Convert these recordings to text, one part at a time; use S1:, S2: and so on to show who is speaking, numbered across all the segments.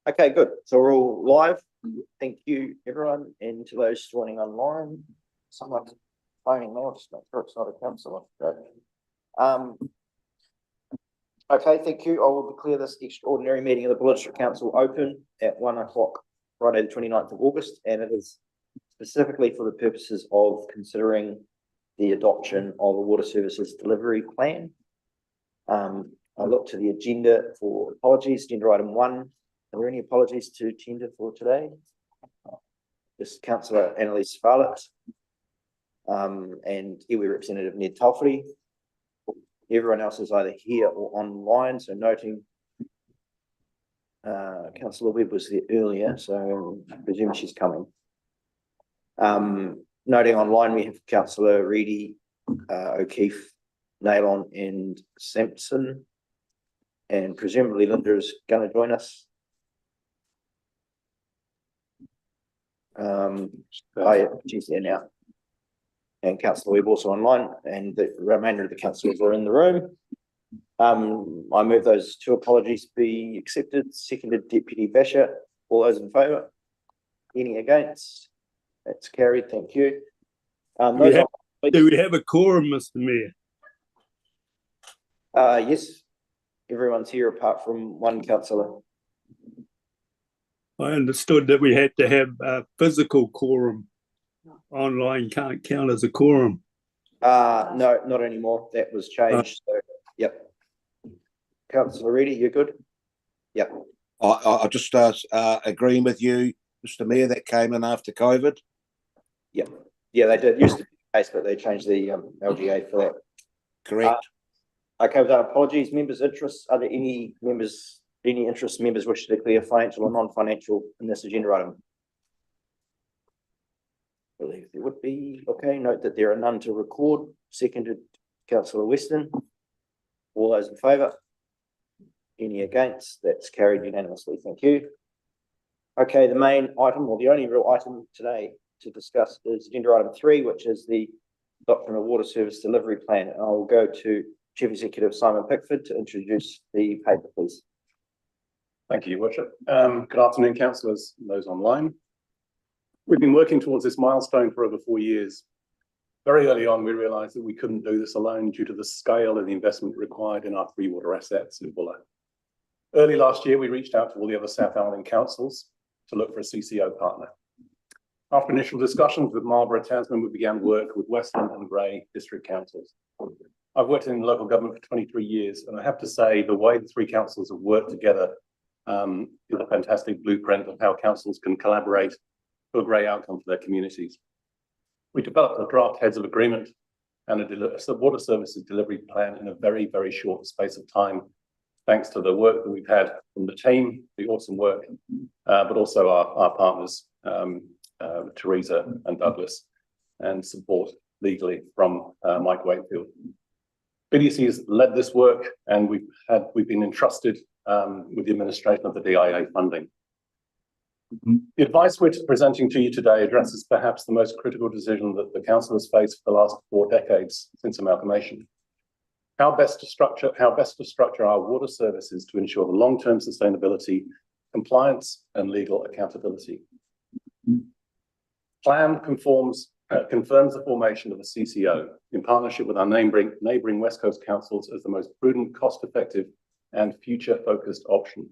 S1: Okay, good. So we're all live. Thank you, everyone, and to those joining online. Someone's phoning me. I'll just make sure it's not a councillor. Okay, thank you. I will declare this extraordinary meeting of the Buller District Council open at 1 o'clock, Friday, the 29th of August, and it is specifically for the purposes of considering the adoption of a water services delivery plan. I look to the agenda for apologies. Agenda item 1. Are there any apologies to tender for today? Just Councillor Annalise Farlett and Iwi Representative Ned Talfrey. Everyone else is either here or online, so noting Councillor Webb was there earlier, so I presume she's coming. Noting online we have Councillor Reedy, O'Keefe, Nailon and Sampson, and presumably Linda is going to join us. She's there now. And Councillor Webb also online, and the remainder of the councillors are in the room. I move those two apologies be accepted. Seconded, Deputy Basher. All those in favour? Any against? That's carried. Thank you.
S2: Do we have a quorum, Mr. Mayor?
S1: Yes. Everyone's here apart from one councillor.
S2: I understood that we had to have a physical quorum. Online can't count as a quorum.
S1: No, not anymore. That was changed. So, yep. Councillor Reedy, you're good? Yep.
S3: I just agreeing with you, Mr. Mayor, that came in after COVID.
S1: Yep. Yeah, they did. Used to be the case, but they changed the LGA for that.
S3: Correct.
S1: Okay, without apologies, members' interests. Are there any members wish to declare financial or non-financial in this agenda item? I believe there would be. Okay, note that there are none to record. Seconded, Councillor Weston. All those in favour? Any against? That's carried unanimously. Thank you. Okay, the main item, or the only real item today to discuss, is agenda item 3, which is the adoption of water service delivery plan. And I will go to Chief Executive Simon Pickford to introduce the paper, please.
S4: Thank you, Your Worship. Good afternoon, councillors and those online. We've been working towards this milestone for over 4 years. Very early on, we realised that we couldn't do this alone due to the scale of the investment required in our 3 water assets in Buller. Early last year, we reached out to all the other South Island councils to look for a CCO partner. After initial discussions with Marlborough, Tasman, we began work with Westland and Grey district councils. I've worked in local government for 23 years, and I have to say the way the 3 councils have worked together is a fantastic blueprint of how councils can collaborate for a great outcome for their communities. We developed a draft heads of agreement and a water services delivery plan in a very, very short space of time, thanks to the work that we've had from the team, the awesome work, but also our partners, Teresa and Douglas, and support legally from Mike Wakefield. BDC has led this work, and we've been entrusted with the administration of the DIA funding. The advice we're presenting to you today addresses perhaps the most critical decision that the council has faced for the last 4 decades since amalgamation. How best to structure our water services to ensure the long-term sustainability, compliance, and legal accountability. Plan confirms the formation of a CCO in partnership with our neighbouring West Coast councils as the most prudent, cost-effective, and future-focused option.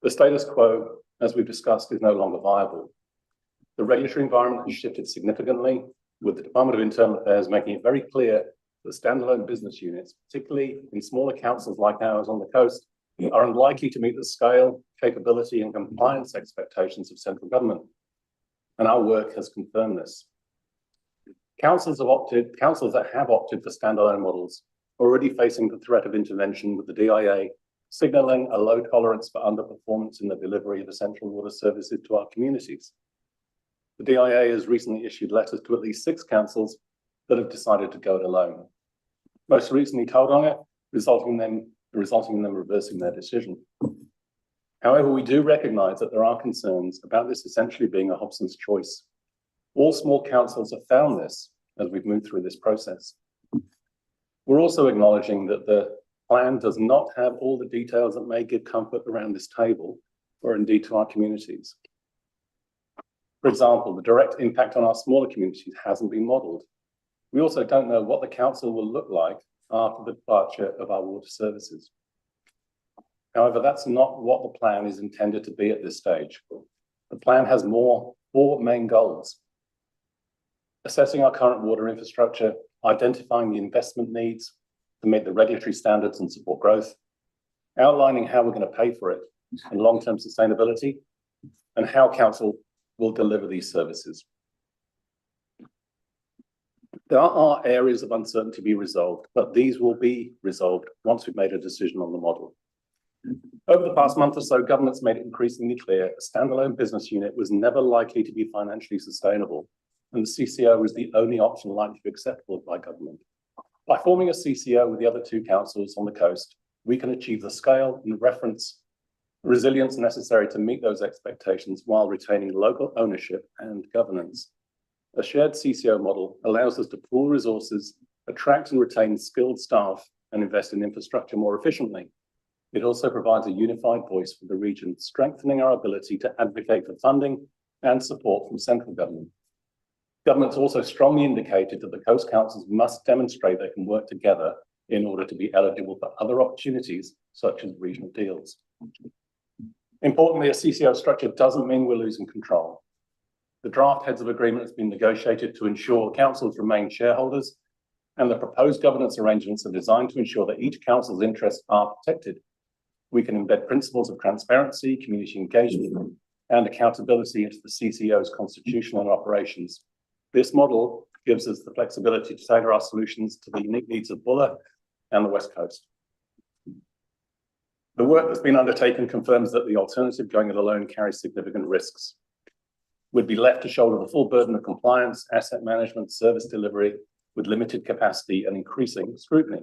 S4: The status quo, as we've discussed, is no longer viable. The regulatory environment has shifted significantly, with the Department of Internal Affairs making it very clear that standalone business units, particularly in smaller councils like ours on the coast, are unlikely to meet the scale, capability, and compliance expectations of central government. And our work has confirmed this. Councils that have opted for standalone models are already facing the threat of intervention with the DIA, signalling a low tolerance for underperformance in the delivery of essential water services to our communities. The DIA has recently issued letters to at least 6 councils that have decided to go it alone. Most recently, Tauranga, resulting in them reversing their decision. However, we do recognise that there are concerns about this essentially being a Hobson's choice. All small councils have found this as we've moved through this process. We're also acknowledging that the plan does not have all the details that may give comfort around this table, or indeed to our communities. For example, the direct impact on our smaller communities hasn't been modelled. We also don't know what the council will look like after the departure of our water services. However, that's not what the plan is intended to be at this stage. The plan has four main goals: assessing our current water infrastructure, identifying the investment needs to meet the regulatory standards and support growth, outlining how we're going to pay for it and long-term sustainability, and how council will deliver these services. There are areas of uncertainty to be resolved, but these will be resolved once we've made a decision on the model. Over the past month or so, government's made it increasingly clear a standalone business unit was never likely to be financially sustainable, and the CCO was the only option likely to be acceptable by government. By forming a CCO with the other two councils on the coast, we can achieve the scale and resilience necessary to meet those expectations while retaining local ownership and governance. A shared CCO model allows us to pool resources, attract and retain skilled staff, and invest in infrastructure more efficiently. It also provides a unified voice for the region, strengthening our ability to advocate for funding and support from central government. Government's also strongly indicated that the coast councils must demonstrate they can work together in order to be eligible for other opportunities, such as regional deals. Importantly, a CCO structure doesn't mean we're losing control. The draft heads of agreement has been negotiated to ensure councils remain shareholders, and the proposed governance arrangements are designed to ensure that each council's interests are protected. We can embed principles of transparency, community engagement, and accountability into the CCO's constitution and operations. This model gives us the flexibility to tailor our solutions to the unique needs of Buller and the West Coast. The work that's been undertaken confirms that the alternative, going it alone, carries significant risks. We'd be left to shoulder the full burden of compliance, asset management, service delivery, with limited capacity and increasing scrutiny.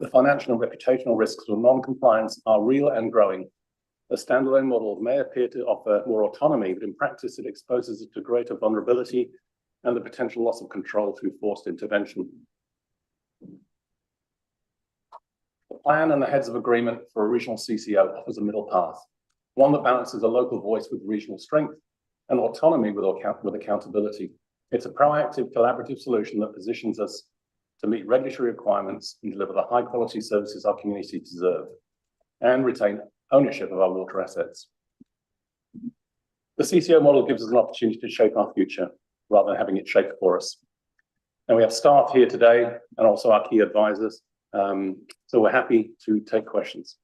S4: The financial and reputational risks of non-compliance are real and growing. A standalone model may appear to offer more autonomy, but in practice it exposes it to greater vulnerability and the potential loss of control through forced intervention. The plan and the heads of agreement for a regional CCO offers a middle path, one that balances a local voice with regional strength and autonomy with accountability. It's a proactive, collaborative solution that positions us to meet regulatory requirements and deliver the high-quality services our community deserve, and retain ownership of our water assets. The CCO model gives us an opportunity to shape our future rather than having it shaped for us. And we have staff here today and also our key advisors. So we're happy to take questions.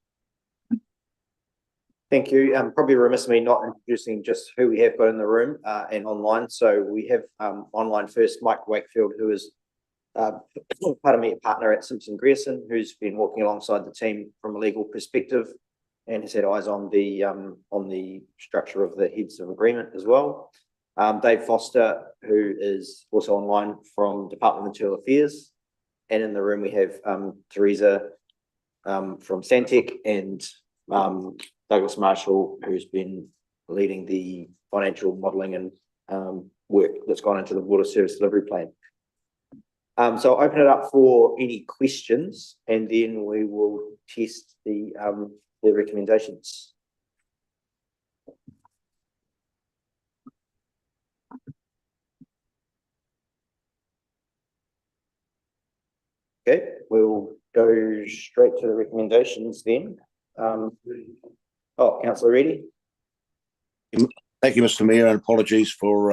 S1: Thank you. Probably remiss of me not introducing just who we have got in the room and online. So we have online first Mike Wakefield, who is a partner at Simpson Grierson, who's been working alongside the team from a legal perspective and has had eyes on the structure of the heads of agreement as well. Dave Foster, who is also online from Department of Internal Affairs. And in the room we have Teresa from Santec and Douglas Marshall, who's been leading the financial modelling and work that's gone into the water service delivery plan. So I'll open it up for any questions and then we will test the recommendations. Okay, we'll go straight to the recommendations then. Councillor Reedy.
S3: Thank you, Mr. Mayor, and apologies for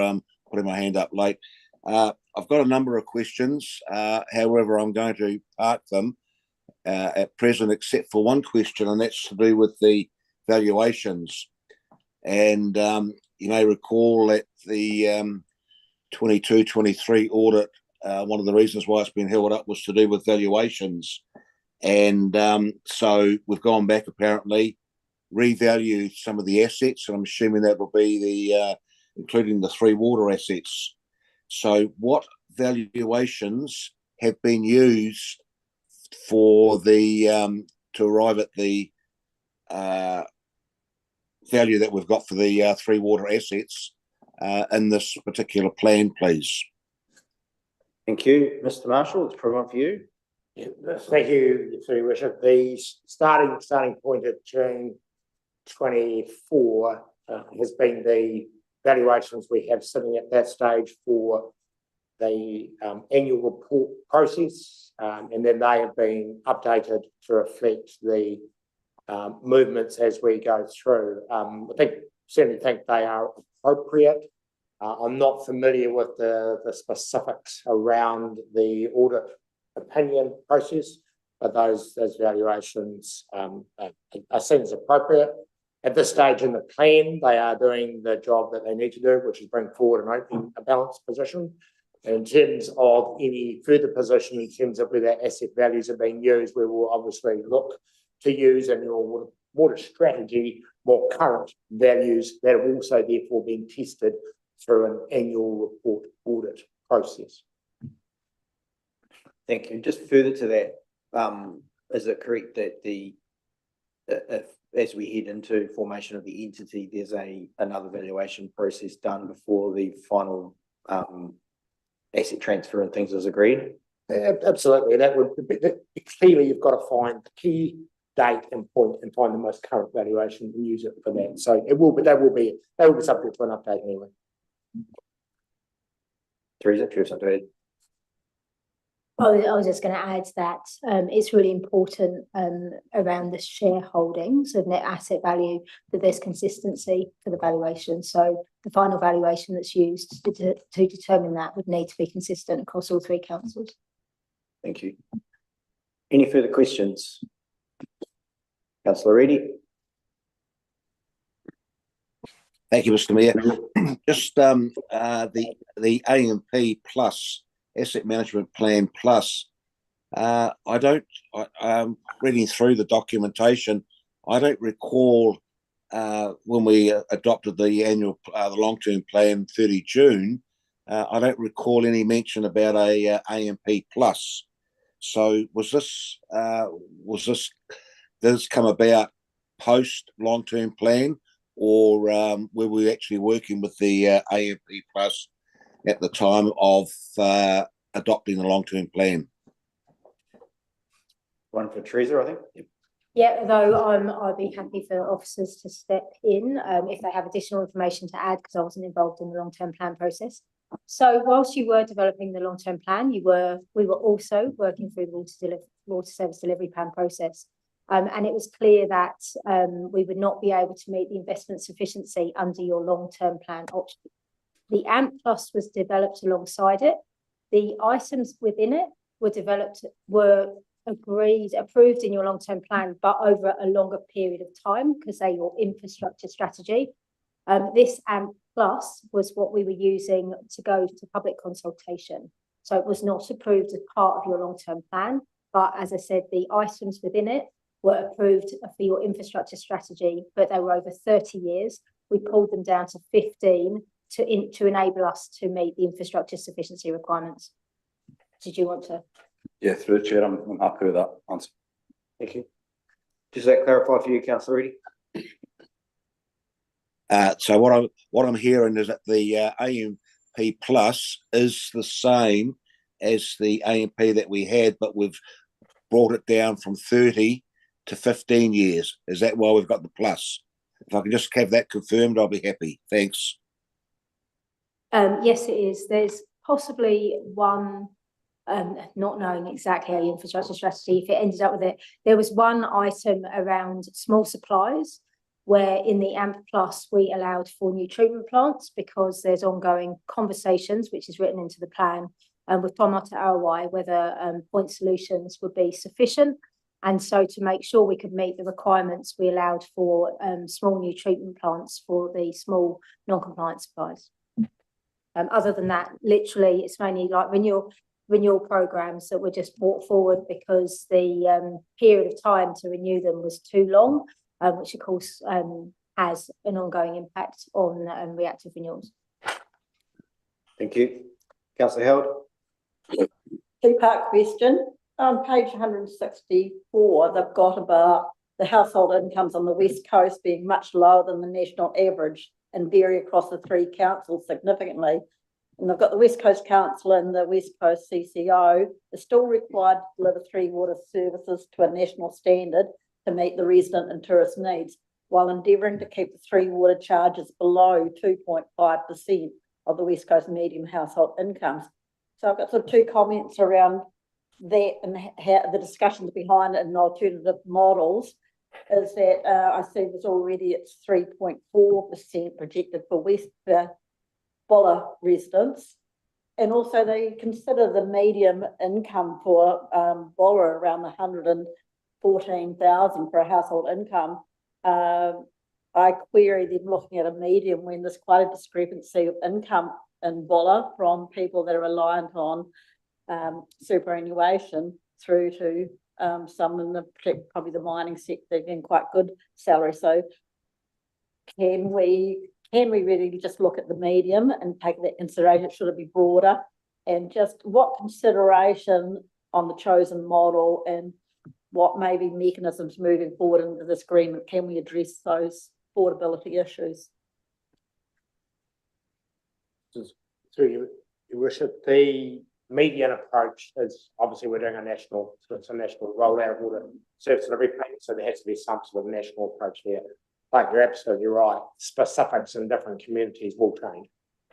S3: putting my hand up late. I've got a number of questions. However, I'm going to park them at present, except for one question, and that's to do with the valuations. And you may recall that the 22-23 audit, one of the reasons why it's been held up was to do with valuations. And so we've gone back, apparently, revalued some of the assets, and I'm assuming that will be the including the 3 water assets. So what valuations have been used for the to arrive at the value that we've got for the 3 water assets? in this particular plan, please.
S1: Thank you, Mr. Marshall. It's proven for you.
S5: Yeah, thank you, through your worship. The starting point at June 24 has been the valuations we have sitting at that stage for the annual report process, and then they have been updated to reflect the movements as we go through. Certainly think they are appropriate. I'm not familiar with the specifics around the audit opinion process, but those valuations are seen as appropriate. At this stage in the plan, they are doing the job that they need to do, which is bring forward and open a balanced position. And in terms of any further position, in terms of whether asset values are being used, we will obviously look to use in your water strategy more current values that have also therefore been tested through an annual report audit process.
S1: Thank you. Just further to that, is it correct that as we head into formation of the entity, there's another valuation process done before the final asset transfer and things is agreed?
S5: Absolutely. That would be clearly you've got to find the key date and point and find the most current valuation and use it for that. So it will be that will be subject to an update anyway.
S1: Teresa, do you have something to add?
S6: I was just going to add that it's really important around the shareholdings of net asset value that there's consistency for the valuation. So the final valuation that's used to determine that would need to be consistent across all three councils.
S1: Thank you. Any further questions? Councillor Reedy.
S3: Thank you, Mr. Mayor. Just the AMP Plus Asset Management Plan Plus. I'm reading through the documentation. I don't recall when we adopted the annual, the long-term plan 30 June. I don't recall any mention about a AMP Plus. So did this come about post long-term plan, or were we actually working with the AMP Plus at the time of adopting the long-term plan?
S1: One for Teresa, I think. Yep.
S6: Yeah, though I'd be happy for officers to step in if they have additional information to add, because I wasn't involved in the long-term plan process. So whilst you were developing the long-term plan, we were also working through the water service delivery plan process. And it was clear that we would not be able to meet the investment sufficiency under your long-term plan option. The AMP Plus was developed alongside it. The items within it were approved in your long-term plan, but over a longer period of time because they're your infrastructure strategy. This AMP Plus was what we were using to go to public consultation. So it was not approved as part of your long-term plan, but as I said, the items within it were approved for your infrastructure strategy, but they were over 30 years. We pulled them down to 15 to enable us to meet the infrastructure sufficiency requirements. Did you want to?
S4: Yeah, through the chair, I'm happy with that answer.
S1: Thank you. Does that clarify for you, Councillor Reedy?
S3: So what I'm hearing is that the AMP Plus is the same as the AMP that we had, but we've brought it down from 30 to 15 years. Is that why we've got the plus? If I can just have that confirmed, I'll be happy. Thanks.
S6: Yes, it is. There's possibly one, not knowing exactly our infrastructure strategy, if it ended up with it, there was one item around small supplies where in the AMP Plus we allowed for new treatment plants because there's ongoing conversations, which is written into the plan, with Whamata Arawai, whether point solutions would be sufficient. And so to make sure we could meet the requirements, we allowed for small new treatment plants for the small non-compliant supplies. Other than that, literally, it's mainly like renewal programs that were just brought forward because the period of time to renew them was too long, which of course has an ongoing impact on reactive renewals.
S1: Thank you. Councillor Howard.
S7: Two-part question. On page 164, they've got about the household incomes on the West Coast being much lower than the national average. and vary across the three councils significantly. And they've got the West Coast Council and the West Coast CCO are still required to deliver 3 water services to a national standard to meet the resident and tourist needs, while endeavouring to keep the 3 water charges below 2.5% of the West Coast median household incomes. So I've got sort of 2 comments around that and how the discussions behind it and alternative models is that I see there's already it's 3.4% projected for West Buller residents. And also they consider the median income for Buller around 114,000 for a household income. I query them looking at a median when there's quite a discrepancy of income in Buller from people that are reliant on superannuation through to some in the probably the mining sector getting quite good salary. So can we really just look at the medium and take that consideration? Should it be broader? And just what consideration on the chosen model and what maybe mechanisms moving forward into this agreement can we address those affordability issues?
S5: Through your worship, the median approach is obviously we're doing a national rollout of water service delivery plan, so there has to be some sort of national approach there. Like you're absolutely right, specifics in different communities will change.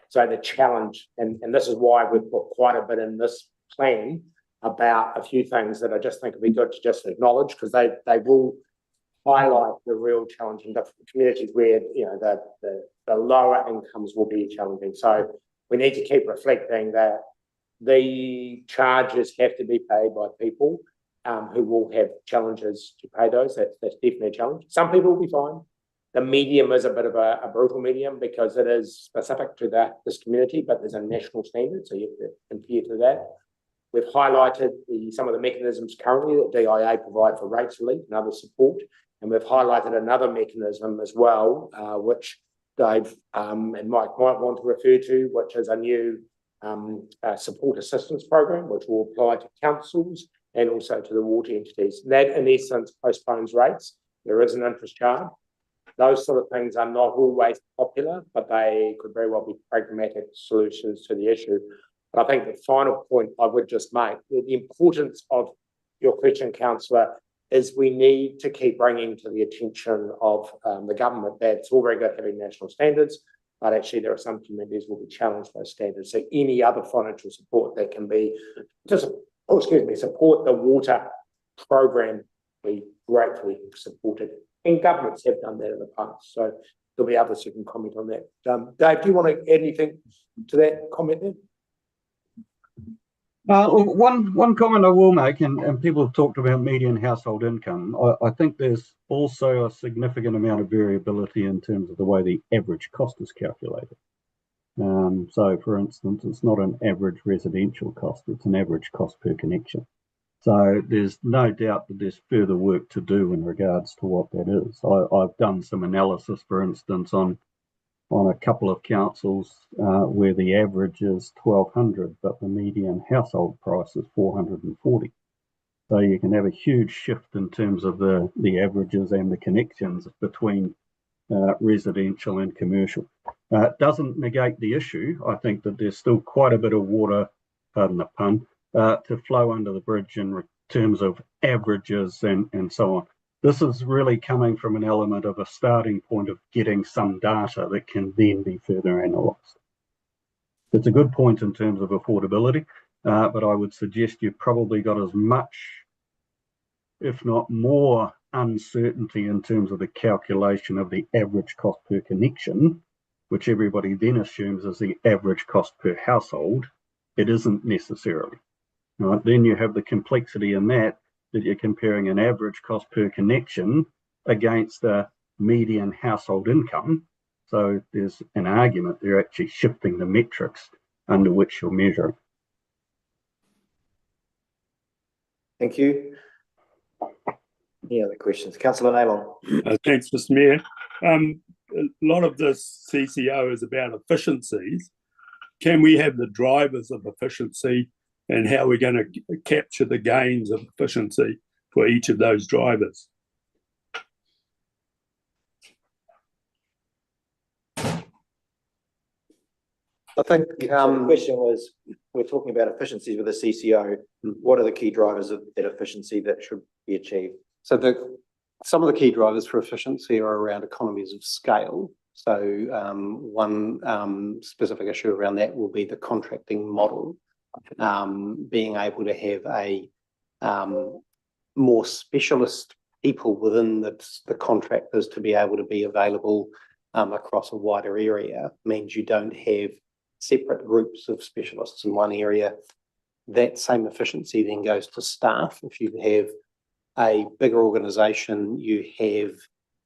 S5: So the challenge, and this is why we've put quite a bit in this plan about a few things that I just think would be good to just acknowledge, because they will highlight the real challenge in different communities where the lower incomes will be challenging. So we need to keep reflecting that the charges have to be paid by people who will have challenges to pay those. That's definitely a challenge. Some people will be fine. The medium is a bit of a brutal medium because it is specific to this community, but there's a national standard, so you have to compare to that. We've highlighted some of the mechanisms currently that DIA provide for rates relief and other support, and we've highlighted another mechanism as well, which Dave and Mike might want to refer to, which is a new support assistance program, which will apply to councils and also to the water entities. That, in essence, postpones rates. There is an interest charge. Those sort of things are not always popular, but they could very well be pragmatic solutions to the issue. But I think the final point I would just make, the importance of your question, Councillor, is we need to keep bringing to the attention of the government that it's all very good having national standards, but actually there are some communities will be challenged by standards. So any other financial support that can be support the water program, be gratefully supported. And governments have done that in the past. So there'll be others who can comment on that. Dave, do you want to add anything to that comment there?
S2: One comment I will make, and people have talked about median household income. I think there's also a significant amount of variability in terms of the way the average cost is calculated. So, for instance, it's not an average residential cost, it's an average cost per connection. So there's no doubt that there's further work to do in regards to what that is. I've done some analysis, for instance, on a couple of councils where the average is 1,200, but the median household price is 440. So you can have a huge shift in terms of the averages and the connections between residential and commercial. It doesn't negate the issue. I think that there's still quite a bit of water, pardon the pun, to flow under the bridge in terms of averages and so on. This is really coming from an element of a starting point of getting some data that can then be further analysed. It's a good point in terms of affordability, but I would suggest you've probably got as much, if not more, uncertainty in terms of the calculation of the average cost per connection, which everybody then assumes is the average cost per household. It isn't necessarily. Right? Then you have the complexity in that you're comparing an average cost per connection against a median household income. So there's an argument they're actually shifting the metrics under which you're measuring.
S1: Thank you. Any other questions? Councillor Naylor.
S2: Thanks, Mr. Mayor. A lot of this CCO is about efficiencies. Can we have the drivers of efficiency and how we're going to capture the gains of efficiency for each of those drivers?
S8: I think,
S1: So the question was, we're talking about efficiencies with the CCO. What are the key drivers of that efficiency that should be achieved?
S8: so some of the key drivers for efficiency are around economies of scale. So one specific issue around that will be the contracting model, being able to have a more specialist people within the contractors to be able to be available across a wider area means you don't have separate groups of specialists in one area. That same efficiency then goes to staff. If you have a bigger organisation, you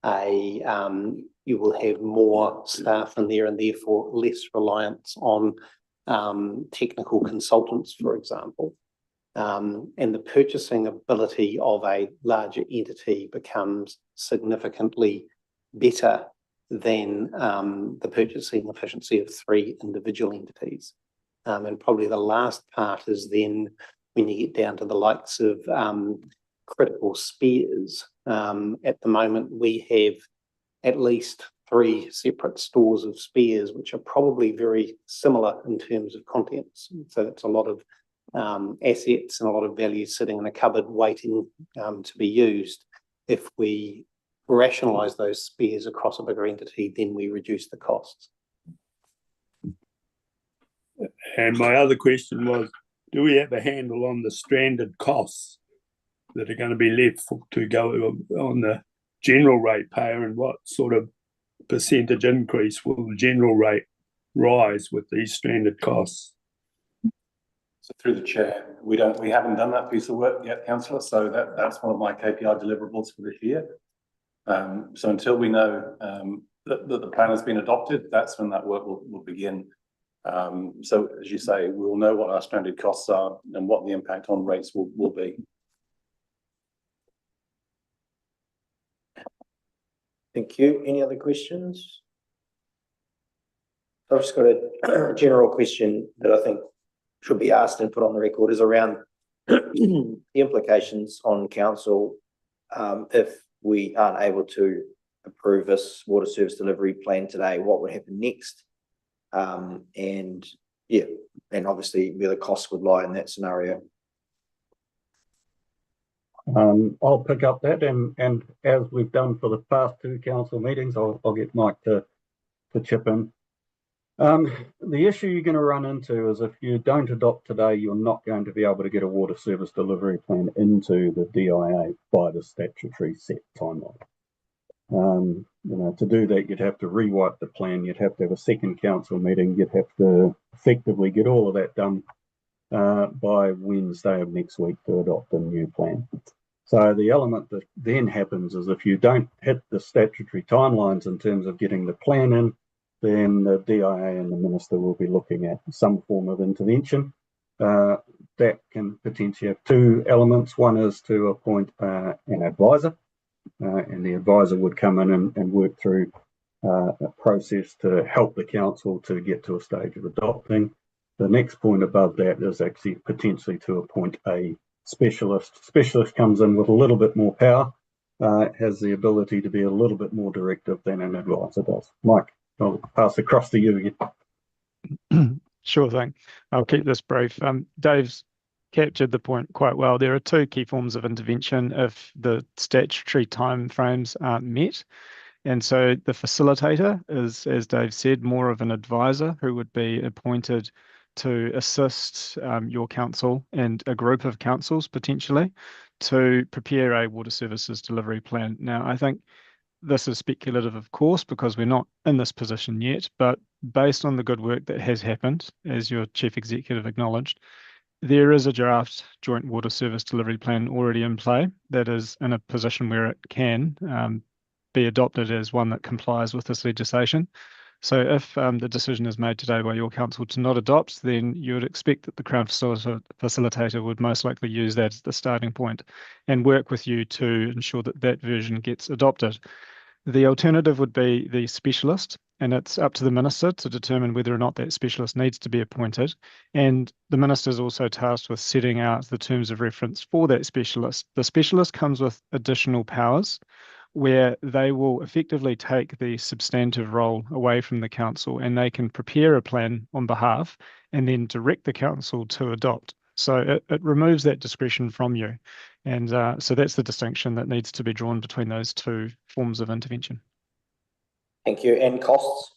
S8: will have more staff in there and therefore less reliance on technical consultants, for example. And the purchasing ability of a larger entity becomes significantly better than the purchasing efficiency of 3 individual entities. And probably the last part is then when you get down to the likes of critical spares. At the moment, we have at least 3 separate stores of spares, which are probably very similar in terms of contents. So that's a lot of assets and a lot of value sitting in a cupboard waiting to be used. If we rationalise those spares across a bigger entity, then we reduce the costs.
S9: And my other question was, do we have a handle on the stranded costs that are going to be left to go on the general ratepayer, and what sort of percentage increase will the general rate rise with these stranded costs?
S4: So through the chair, we haven't done that piece of work yet, councillor. So that's one of my KPI deliverables for this year. So until we know that the plan has been adopted, that's when that work will begin. So as you say, we'll know what our stranded costs are and what the impact on rates will be.
S1: Thank you. Any other questions? I've just got a general question that I think should be asked and put on the record, is around the implications on council if we aren't able to approve this water service delivery plan today. What would happen next? And obviously where the costs would lie in that scenario.
S2: I'll pick up that, and as we've done for the past 2 council meetings, I'll get Mike to chip in. The issue you're going to run into is if you don't adopt today, you're not going to be able to get a water service delivery plan into the DIA by the statutory set timeline. To do that, you'd have to rewrite the plan. You'd have to have a second council meeting. You'd have to effectively get all of that done by Wednesday of next week to adopt a new plan. So the element that then happens is if you don't hit the statutory timelines in terms of getting the plan in, then the DIA and the minister will be looking at some form of intervention. That can potentially have 2 elements. One is to appoint an advisor, and the advisor would come in and work through a process to help the council to get to a stage of adopting. The next point above that is actually potentially to appoint a specialist. Specialist comes in with a little bit more power, has the ability to be a little bit more directive than an advisor does. Mike, I'll pass across to you again.
S10: Sure thing. I'll keep this brief. Dave's captured the point quite well. There are 2 key forms of intervention if the statutory timeframes aren't met. And so the facilitator is, as Dave said, more of an advisor who would be appointed to assist your council and a group of councils potentially to prepare a water services delivery plan. Now, I think this is speculative, of course, because we're not in this position yet, but based on the good work that has happened, as your chief executive acknowledged, there is a draft joint water service delivery plan already in play that is in a position where it can be adopted as one that complies with this legislation. So if the decision is made today by your council to not adopt, then you would expect that the Crown Facilitator would most likely use that as the starting point and work with you to ensure that that version gets adopted. The alternative would be the specialist, and it's up to the minister to determine whether or not that specialist needs to be appointed. And the minister is also tasked with setting out the terms of reference for that specialist. The specialist comes with additional powers, where they will effectively take the substantive role away from the council and they can prepare a plan on behalf and then direct the council to adopt. So it removes that discretion from you. And so that's the distinction that needs to be drawn between those two forms of intervention.
S1: Thank you. And costs,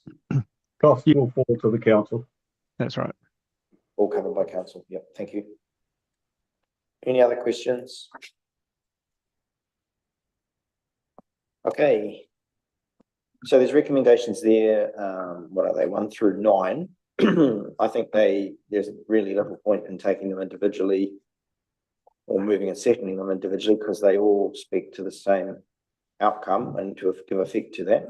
S2: Costs will fall to the council.
S10: That's right.
S1: all covered by council. Yep, thank you. Any other questions? Okay. So there's recommendations there. What are they? 1 through 9. I think there's really little point in taking them individually or moving and settling them individually because they all speak to the same outcome and to give effect to that.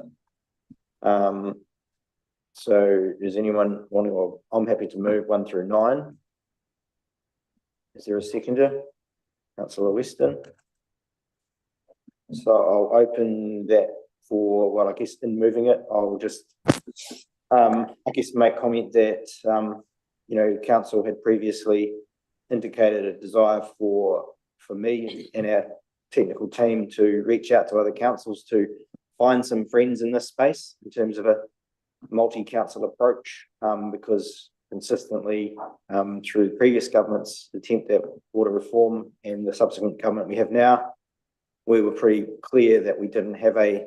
S1: So does anyone want to, or I'm happy to move 1 through 9. Is there a seconder? Councillor Weston. So I'll open that for, well, I guess in moving it, I'll just, I guess make comment that, you know, council had previously indicated a desire for me and our technical team to reach out to other councils to find some friends in this space in terms of a multi-council approach, because consistently through previous government's attempt at water reform and the subsequent government we have now, we were pretty clear that we didn't have a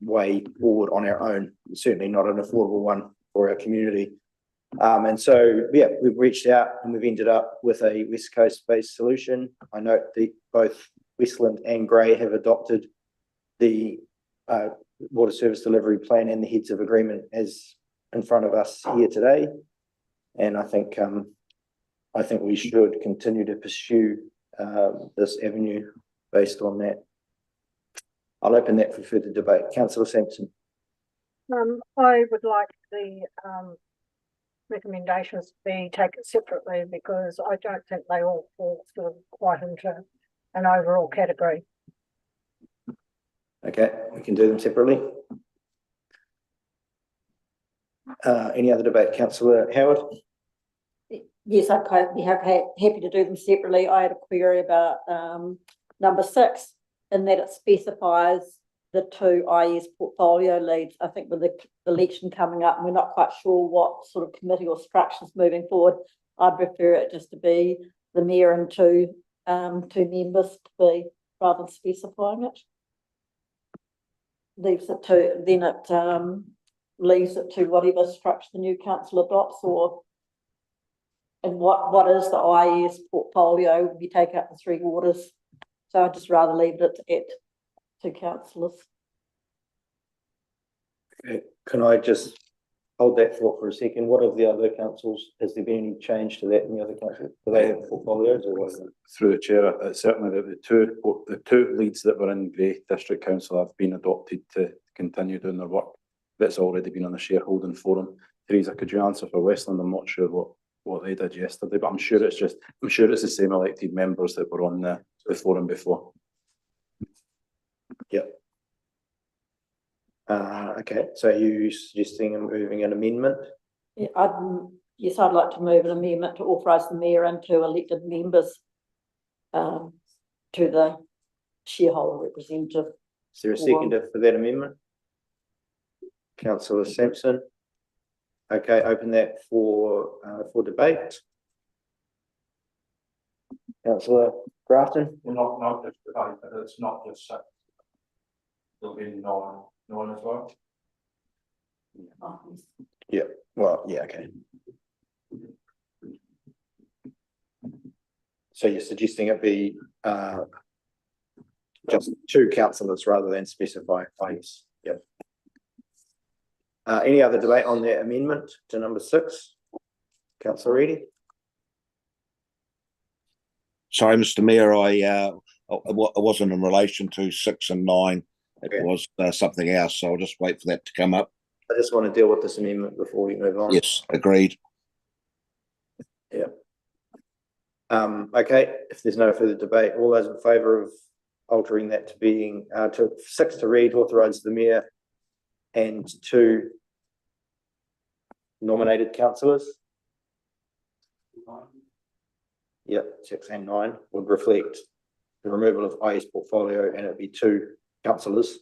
S1: way forward on our own, certainly not an affordable one for our community. And so, yeah, we've reached out and we've ended up with a West Coast-based solution. I note that both Westland and Grey have adopted the water service delivery plan and the heads of agreement as in front of us here today. And I think we should continue to pursue this avenue based on that. I'll open that for further debate. Councillor Sampson.
S11: I would like the recommendations to be taken separately because I don't think they all fall sort of quite into an overall category.
S1: Okay, we can do them separately. Any other debate? Councillor Howard?
S7: Yes, I'd be happy to do them separately. I had a query about number 6, in that it specifies the 2 IES portfolio leads. I think with the election coming up, and we're not quite sure what sort of committee or structures moving forward, I'd prefer it just to be the mayor and 2 members to be, rather than specifying it. Leaves it to, then it leaves it to whatever structure the new council adopts, or and what is the IES portfolio if you take out the 3 waters. So I'd just rather leave it at 2 councillors.
S1: Okay. Can I just hold that thought for a second? What of the other councils? Has there been any change to that in the other councils? Do they have portfolios or what?
S12: Through the chair, certainly the two leads that were in Grey District Council have been adopted to continue doing their work. That's already been on the shareholding forum. Teresa, could you answer for Westland? I'm not sure what they did yesterday, but I'm sure it's the same elected members that were on the forum before.
S1: Yep. Okay, so are you suggesting moving an amendment?
S7: Yeah, I'd like to move an amendment to authorise the mayor and 2 elected members to the shareholder representative.
S1: Is there a seconder for that amendment? Councillor Sampson. Okay, open that for debate. Councillor Grafton.
S13: Well, not just debate, but it's not just there'll be 9 as well.
S1: Yeah. Well, yeah. Okay. So you're suggesting it be just 2 councillors rather than specify IES. Yep. Any other debate on the amendment to number 6? Councillor Reedy.
S3: Sorry, Mr. Mayor, it wasn't in relation to 6 and 9. It was something else, so I'll just wait for that to come up.
S1: I just want to deal with this amendment before we move on.
S3: Yes, agreed.
S1: Yeah. Okay, if there's no further debate, all those in favour of altering that to being to 6 to read, authorise the mayor and 2 nominated councillors. Yep, 6 and 9 would reflect the removal of IS portfolio, and it'd be 2 councillors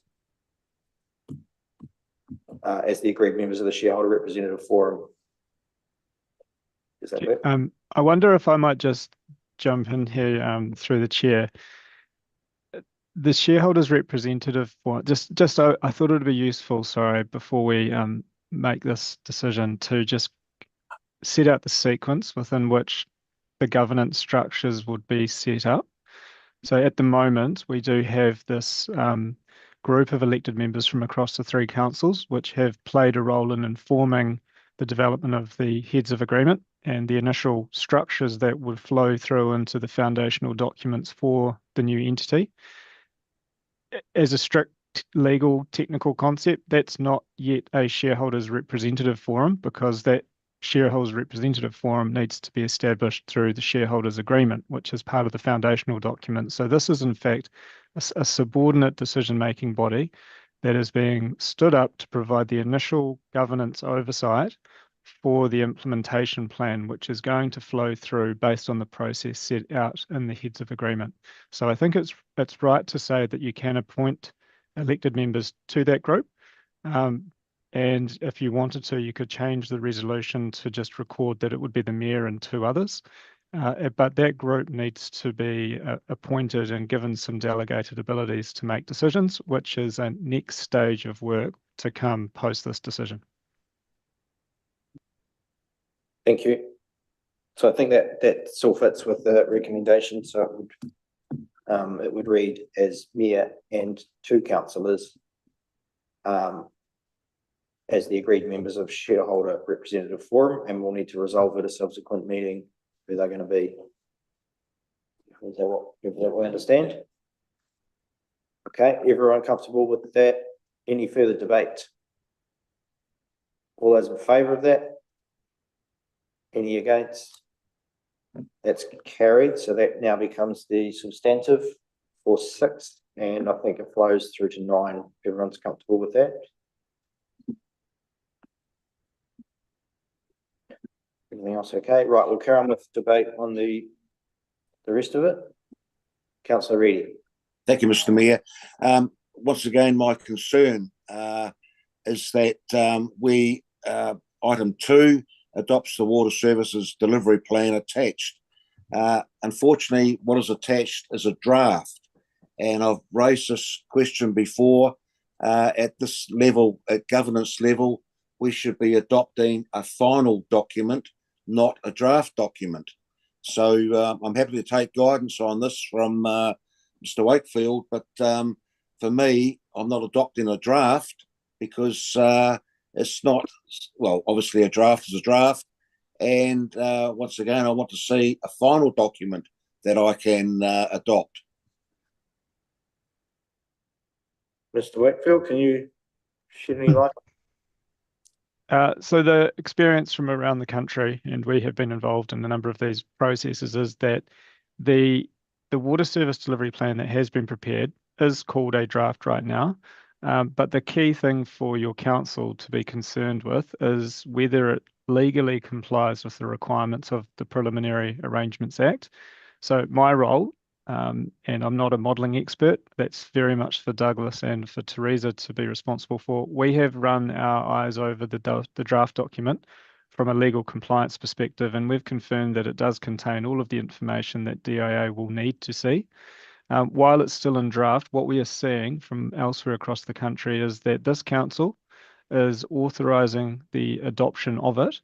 S1: as the agreed members of the shareholder representative forum. Is that correct?
S10: I wonder if I might just jump in here through the chair. The shareholders representative for I thought it would be useful, sorry, before we make this decision, to just set out the sequence within which the governance structures would be set up. So at the moment, we do have this group of elected members from across the 3 councils, which have played a role in informing the development of the heads of agreement and the initial structures that would flow through into the foundational documents for the new entity. As a strict legal technical concept, that's not yet a shareholders representative forum, because that shareholders representative forum needs to be established through the shareholders agreement, which is part of the foundational document. So this is in fact a subordinate decision-making body that is being stood up to provide the initial governance oversight for the implementation plan, which is going to flow through based on the process set out in the heads of agreement. So I think it's right to say that you can appoint elected members to that group. And if you wanted to, you could change the resolution to just record that it would be the mayor and 2 others. But that group needs to be appointed and given some delegated abilities to make decisions, which is a next stage of work to come post this decision.
S1: Thank you. So I think that still fits with the recommendation. So it would read as mayor and 2 councillors as the agreed members of shareholder representative forum, and we'll need to resolve at a subsequent meeting who they're going to be. Is that what we understand? Okay, everyone comfortable with that? Any further debate? All those in favour of that? Any against? That's carried. So that now becomes the substantive for 6, and I think it flows through to 9. Everyone's comfortable with that? Everything else okay? Right, we'll carry on with debate on the rest of it. Councillor Reedy.
S3: Thank you, Mr. Mayor. Once again, my concern is that we, item 2, adopts the water services delivery plan attached. Unfortunately, what is attached is a draft, and I've raised this question before. At this level, at governance level, we should be adopting a final document, not a draft document. So I'm happy to take guidance on this from Mr. Wakefield, but for me, I'm not adopting a draft because it's not, well, obviously a draft is a draft. And once again, I want to see a final document that I can adopt.
S1: Mr. Wakefield, can you shed any light?
S10: So the experience from around the country, and we have been involved in a number of these processes, is that the water service delivery plan that has been prepared is called a draft right now. But the key thing for your council to be concerned with is whether it legally complies with the requirements of the Preliminary Arrangements Act. So my role, and I'm not a modelling expert, that's very much for Douglas and for Teresa to be responsible for. We have run our eyes over the draft document from a legal compliance perspective, and we've confirmed that it does contain all of the information that DIA will need to see. While it's still in draft, what we are seeing from elsewhere across the country is that this council is authorising the adoption of it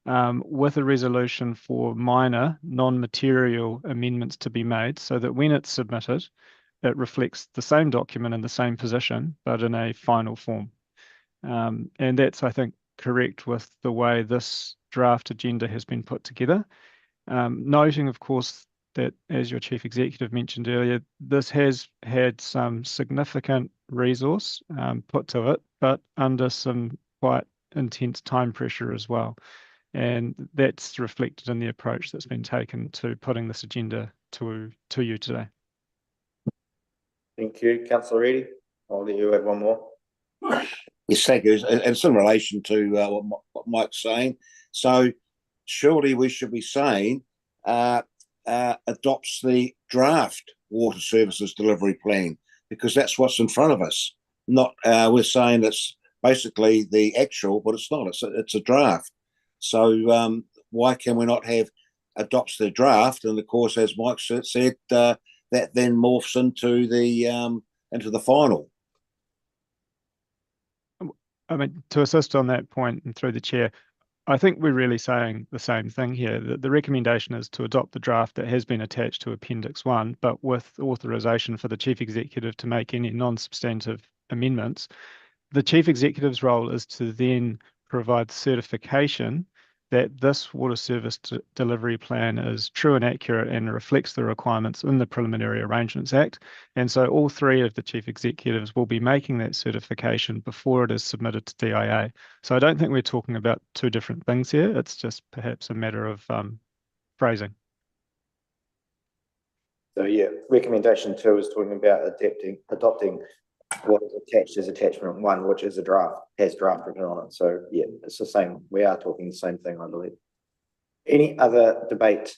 S10: with a resolution for minor non-material amendments to be made, so that when it's submitted, it reflects the same document in the same position, but in a final form. And that's, I think, correct with the way this draft agenda has been put together. Noting, of course, that, as your Chief Executive mentioned earlier, this has had some significant resource put to it, but under some quite intense time pressure as well. And that's reflected in the approach that's been taken to putting this agenda to you today.
S1: Thank you. Councillor Reedy, I'll let you add one more.
S3: Yes, thank you. And it's in relation to what Mike's saying. So surely we should be saying adopts the draft water services delivery plan, because that's what's in front of us. Not we're saying it's basically the actual, but it's not. It's a draft. So why can we not have adopts the draft? And of course, as Mike said, that then morphs into the final.
S10: I mean, to assist on that point and through the chair, I think we're really saying the same thing here. The recommendation is to adopt the draft that has been attached to Appendix 1, but with authorisation for the Chief Executive to make any non-substantive amendments. The Chief Executive's role is to then provide certification that this water service delivery plan is true and accurate and reflects the requirements in the Preliminary Arrangements Act. And so all three of the chief executives will be making that certification before it is submitted to DIA. So I don't think we're talking about two different things here. It's just perhaps a matter of phrasing.
S1: So yeah, recommendation 2 is talking about adopting what is attached as attachment 1, which is a draft, has draft written on it. So yeah, it's the same. We are talking the same thing, I believe. Any other debate?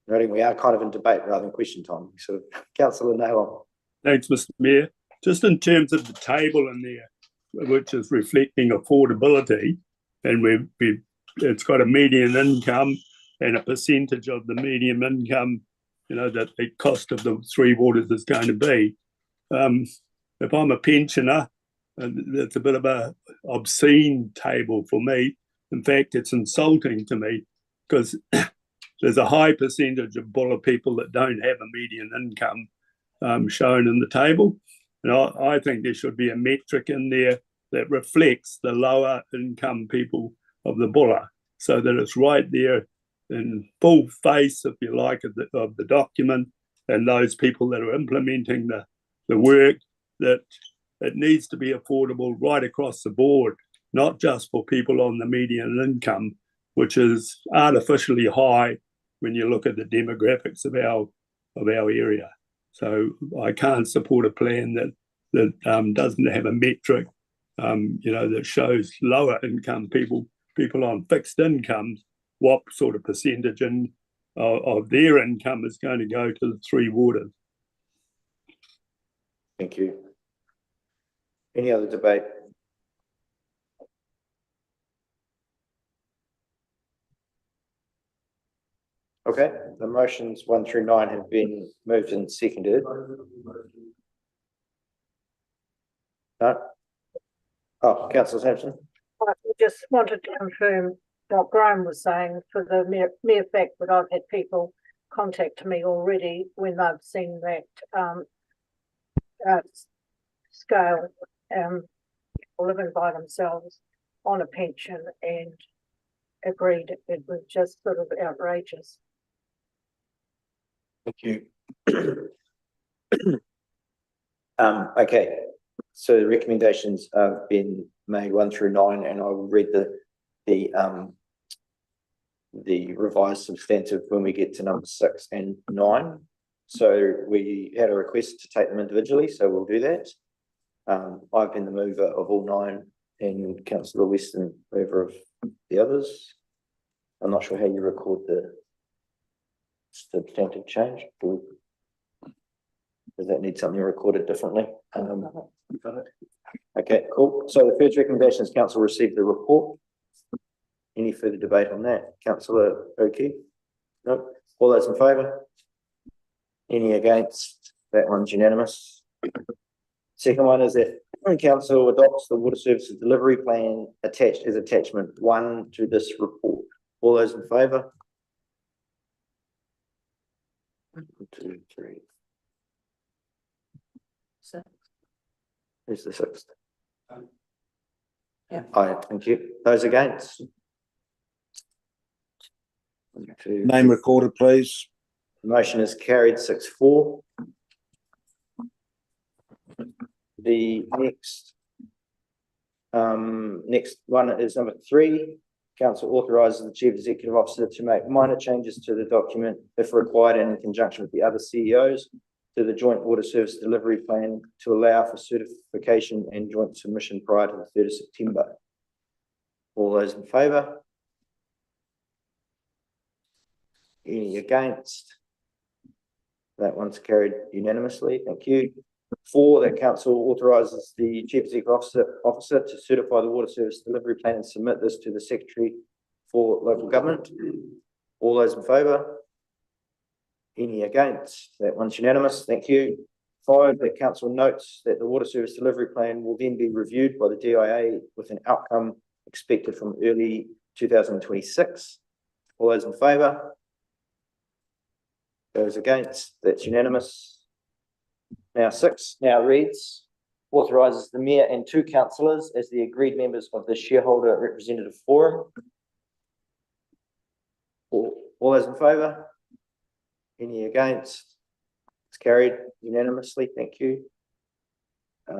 S1: Noting we are kind of in debate rather than question time. So Councillor Naylor.
S9: Thanks, Mr. Mayor. Just in terms of the table in there, which is reflecting affordability, and it's got a median income and a percentage of the median income, that the cost of the three waters is going to be. If I'm a pensioner, that's a bit of a obscene table for me. In fact, it's insulting to me because there's a high percentage of Buller people that don't have a median income shown in the table. And I think there should be a metric in there that reflects the lower income people of the Buller, so that it's right there in full face, if you like, of the document, and those people that are implementing the work, that it needs to be affordable right across the board, not just for people on the median income, which is artificially high when you look at the demographics of our area. So I can't support a plan that doesn't have a metric, that shows lower income people on fixed incomes, what sort of percentage of their income is going to go to the three waters.
S1: Thank you. Any other debate? Okay, the motions 1 through 9 have been moved and seconded. No? Oh, Councillor Sampson.
S11: I just wanted to confirm what Graham was saying, for the mere fact that I've had people contact me already when they've seen that scale, living by themselves on a pension, and agreed it was just sort of outrageous.
S1: Thank you. Okay, so the recommendations have been made 1 through 9, and I will read the revised substantive when we get to number 6 and 9. So we had a request to take them individually, so we'll do that. I've been the mover of all 9, and Councillor Weston mover of the others. I'm not sure how you record the substantive change. Does that need something recorded differently? Okay, cool. So the first recommendation is council received the report. Any further debate on that? Councillor O'Keefe? No. All those in favour? Any against? That one's unanimous. Second one is that council adopts the water services delivery plan attached as attachment 1 to this report. All those in favour? 1, 2, 3. 6. Who's the 6th? Yeah. Aye, thank you. Those against? 1, 2,
S3: Name recorded, please.
S1: the motion is carried 6-4. The next one is number 3. Council authorises the Chief Executive Officer to make minor changes to the document if required and in conjunction with the other CEOs to the Joint Water Service Delivery Plan to allow for certification and joint submission prior to the 3rd of September. All those in favour? Any against? That one's carried unanimously. Thank you. 4, that council authorises the chief executive officer to certify the water service delivery plan and submit this to the secretary for local government. All those in favour? Any against? That one's unanimous. Thank you. 5, that council notes that the water service delivery plan will then be reviewed by the DIA with an outcome expected from early 2026. All those in favour? Those against? That's unanimous. Now 6 now reads, authorises the mayor and 2 councillors as the agreed members of the shareholder representative forum. All those in favour? Any against? It's carried unanimously. Thank you.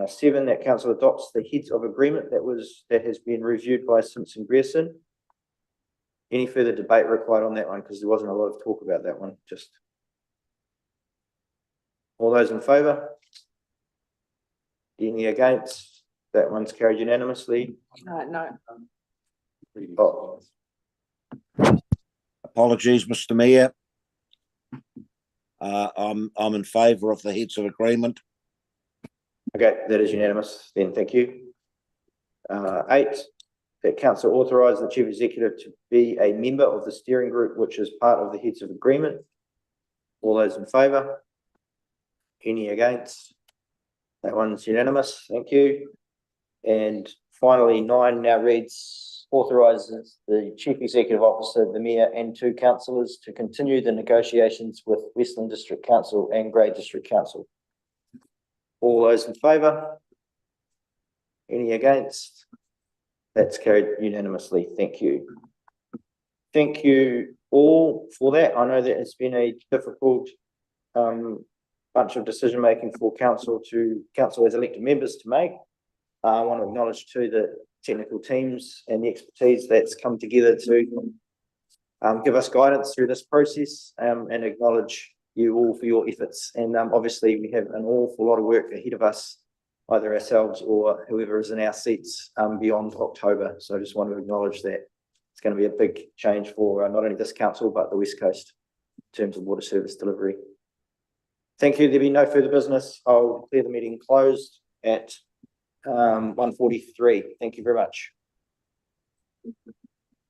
S1: 7, that council adopts the heads of agreement that has been reviewed by Simpson Grierson. Any further debate required on that one? Because there wasn't a lot of talk about that one. Just all those in favour? Any against? That one's carried unanimously.
S11: No.
S1: Oh,
S3: Apologies, Mr. Mayor. I'm in favour of the heads of agreement.
S1: okay, that is unanimous then. Thank you. 8, that council authorise the chief executive to be a member of the steering group, which is part of the heads of agreement. All those in favour? Any against? That one's unanimous. Thank you. And finally, 9 now reads, authorises the chief executive officer, the mayor and 2 councillors to continue the negotiations with Westland District Council and Grey District Council. All those in favour? Any against? That's carried unanimously. Thank you. Thank you all for that. I know that it's been a difficult bunch of decision making for council as elected members to make. I want to acknowledge too the technical teams and the expertise that's come together to give us guidance through this process, and acknowledge you all for your efforts. And obviously we have an awful lot of work ahead of us, either ourselves or whoever is in our seats beyond October. So I just want to acknowledge that it's going to be a big change for not only this council but the West Coast in terms of water service delivery. Thank you. There be no further business. I'll declare the meeting closed at 1:43. Thank you very much.